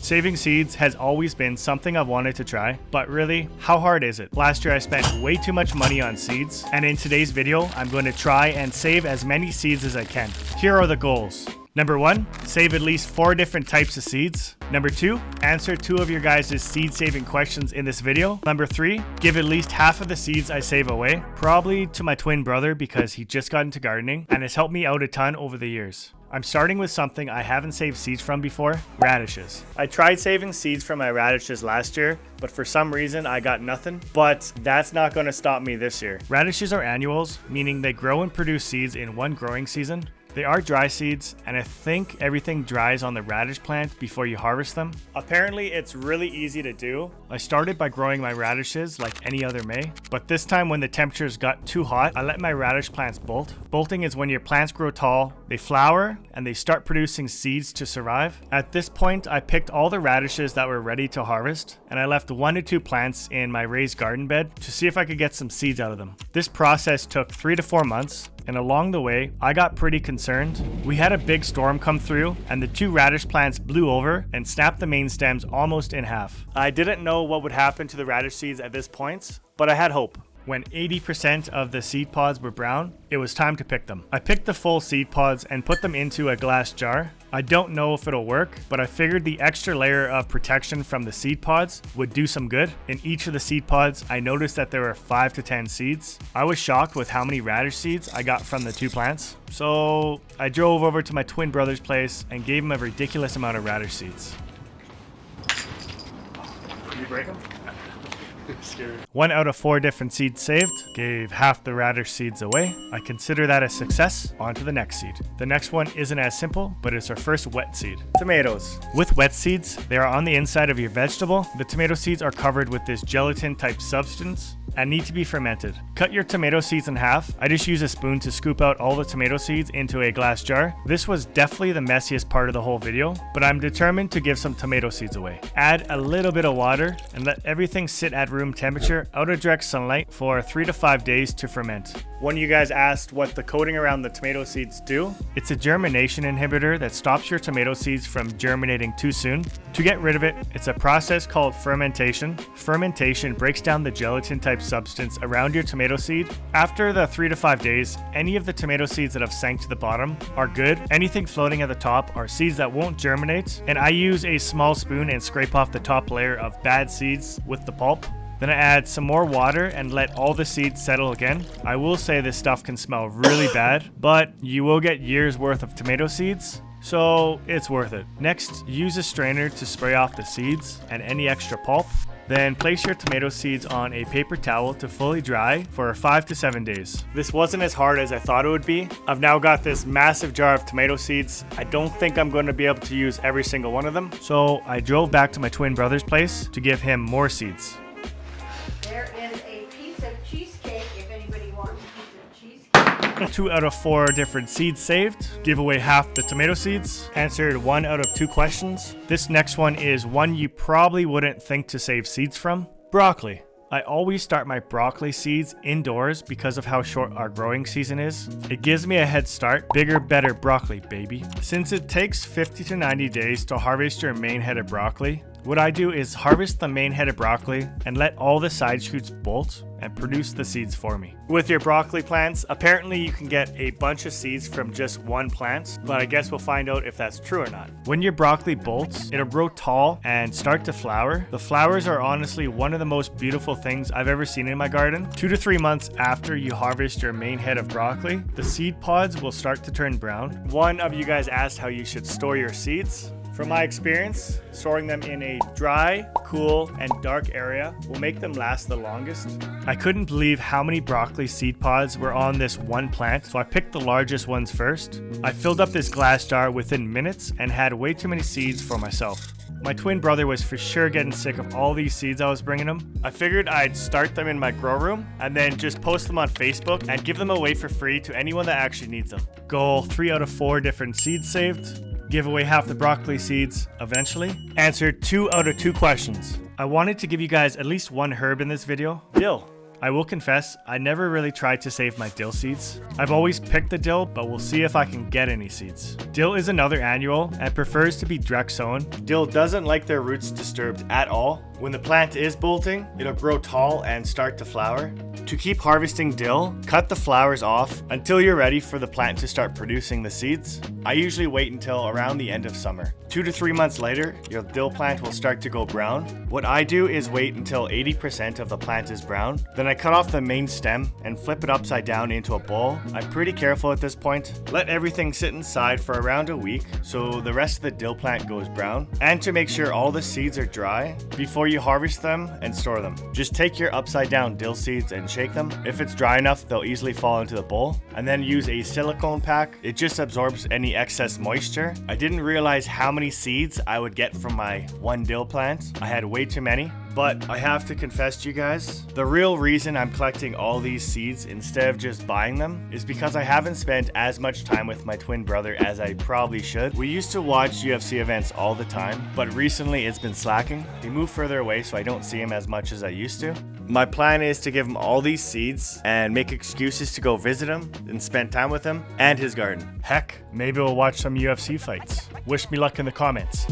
Saving seeds has always been something I've wanted to try, but really, how hard is it? Last year I spent way too much money on seeds, and in today's video, I'm going to try and save as many seeds as I can. Here are the goals. Number 1, save at least 4 different types of seeds. Number 2, answer 2 of your guys' seed saving questions in this video. Number 3, give at least half of the seeds I save away, probably to my twin brother because he just got into gardening and has helped me out a ton over the years. I'm starting with something I haven't saved seeds from before, radishes. I tried saving seeds from my radishes last year, but for some reason I got nothing, but that's not going to stop me this year. Radishes are annuals, meaning they grow and produce seeds in one growing season. They are dry seeds, and I think everything dries on the radish plant before you harvest them. Apparently, it's really easy to do. I started by growing my radishes like any other May, but this time when the temperatures got too hot, I let my radish plants bolt. Bolting is when your plants grow tall, they flower, and they start producing seeds to survive. At this point, I picked all the radishes that were ready to harvest, and I left 1 to 2 plants in my raised garden bed to see if I could get some seeds out of them. This process took 3 to 4 months. And along the way, I got pretty concerned. We had a big storm come through and the 2 radish plants blew over and snapped the main stems almost in half. I didn't know what would happen to the radish seeds at this point, but I had hope. When 80% of the seed pods were brown, it was time to pick them. I picked the full seed pods and put them into a glass jar. I don't know if it'll work, but I figured the extra layer of protection from the seed pods would do some good. In each of the seed pods, I noticed that there were 5 to 10 seeds. I was shocked with how many radish seeds I got from the 2 plants. So I drove over to my twin brother's place and gave him a ridiculous amount of radish seeds. Did you break them? 1 out of 4 different seeds saved, gave half the radish seeds away. I consider that a success. On to the next seed. The next one isn't as simple, but it's our first wet seed. Tomatoes. With wet seeds, they are on the inside of your vegetable. The tomato seeds are covered with this gelatin type substance and need to be fermented. Cut your tomato seeds in half. I just use a spoon to scoop out all the tomato seeds into a glass jar. This was definitely the messiest part of the whole video, but I'm determined to give some tomato seeds away. Add a little bit of water and let everything sit at room temperature out of direct sunlight for 3 to 5 days to ferment. One of you guys asked what the coating around the tomato seeds do. It's a germination inhibitor that stops your tomato seeds from germinating too soon. To get rid of it, it's a process called fermentation. Fermentation breaks down the gelatin type substance around your tomato seed. After the 3 to 5 days, any of the tomato seeds that have sank to the bottom are good. Anything floating at the top are seeds that won't germinate, and I use a small spoon and scrape off the top layer of bad seeds with the pulp. Then I add some more water and let all the seeds settle again. I will say this stuff can smell really bad, but you will get years worth of tomato seeds, so it's worth it. Next, use a strainer to spray off the seeds and any extra pulp. Then place your tomato seeds on a paper towel to fully dry for 5 to 7 days. This wasn't as hard as I thought it would be. I've now got this massive jar of tomato seeds. I don't think I'm going to be able to use every single one of them, so I drove back to my twin brother's place to give him more seeds. There is a piece of cheesecake if anybody wants a piece of cheesecake. 2 out of 4 different seeds saved. Give away half the tomato seeds. Answered 1 out of 2 questions. This next one is one you probably wouldn't think to save seeds from. Broccoli. I always start my broccoli seeds indoors because of how short our growing season is. It gives me a head start. Bigger, better broccoli, baby. Since it takes 50 to 90 days to harvest your main head of broccoli, what I do is harvest the main head of broccoli and let all the side shoots bolt and produce the seeds for me. With your broccoli plants, apparently you can get a bunch of seeds from just one plant, but I guess we'll find out if that's true or not. When your broccoli bolts, it'll grow tall and start to flower. The flowers are honestly one of the most beautiful things I've ever seen in my garden. 2 to 3 months after you harvest your main head of broccoli, the seed pods will start to turn brown. One of you guys asked how you should store your seeds. From my experience, storing them in a dry, cool, and dark area will make them last the longest. I couldn't believe how many broccoli seed pods were on this one plant, so I picked the largest ones first. I filled up this glass jar within minutes and had way too many seeds for myself. My twin brother was for sure getting sick of all these seeds I was bringing him. I figured I'd start them in my grow room and then just post them on Facebook and give them away for free to anyone that actually needs them. Goal: 3 out of 4 different seeds saved. Give away half the broccoli seeds eventually. Answered 2 out of 2 questions. I wanted to give you guys at least one herb in this video. Dill. I will confess, I never really tried to save my dill seeds. I've always picked the dill, but we'll see if I can get any seeds. Dill is another annual and prefers to be direct sown. Dill doesn't like their roots disturbed at all. When the plant is bolting, it'll grow tall and start to flower. To keep harvesting dill, cut the flowers off until you're ready for the plant to start producing the seeds. I usually wait until around the end of summer. 2 to 3 months later, your dill plant will start to go brown. What I do is wait until 80% of the plant is brown. Then I cut off the main stem and flip it upside down into a bowl. I'm pretty careful at this point. Let everything sit inside for around a week so the rest of the dill plant goes brown. And to make sure all the seeds are dry before you harvest them and store them. Just take your upside down dill seeds and shake them. If it's dry enough, they'll easily fall into the bowl. And then use a silicone pack. It just absorbs any excess moisture. I didn't realize how many seeds I would get from my one dill plant. I had way too many. But I have to confess to you guys, the real reason I'm collecting all these seeds instead of just buying them is because I haven't spent as much time with my twin brother as I probably should. We used to watch UFC events all the time, but recently it's been slacking. He moved further away, so I don't see him as much as I used to. My plan is to give him all these seeds and make excuses to go visit him and spend time with him and his garden. Heck, maybe we'll watch some UFC fights. Wish me luck in the comments.